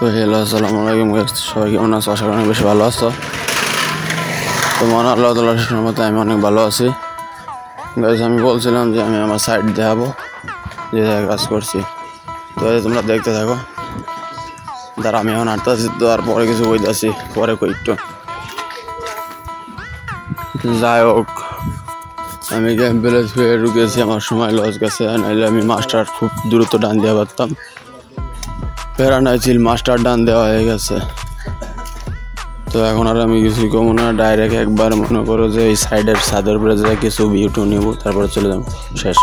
তো হ্যালো আসসালামু আলাইকুম গাইস, সবাই কেমন আছো? আশা করি অনেক বেশি ভালো আছো। তো মহান আল্লাহ তাআলার রহমতে আমি অনেক ভালো আছি গাইস। আমি বলছিলাম যে আমি আমার সাইড দেখাবো, যে কাজ করছি। তো তোমরা দেখতে থাকো। তারা আমি এখন হাঁটতেছি, তো আর পরে কিছু কইতাছি, পরে কই একটু। যাই হোক, আমি গেম প্লেস হয়ে ঢুকেছি, আমার সময় লস গেছে, নাহলে আমি মাস্টার খুব দ্রুত ডান দিয়ে পারতাম। প্যারা নাই ছিল, মাস্টার ডান দেওয়া হয়ে গেছে। তো এখন আর আমি কিছুই কমো না, ডাইরেক্ট একবার মনে করো যে এই সাইডের ছাদের উপরে যায় কিছু ভিউটু নেবো, তারপরে চলে যাবো, শেষ।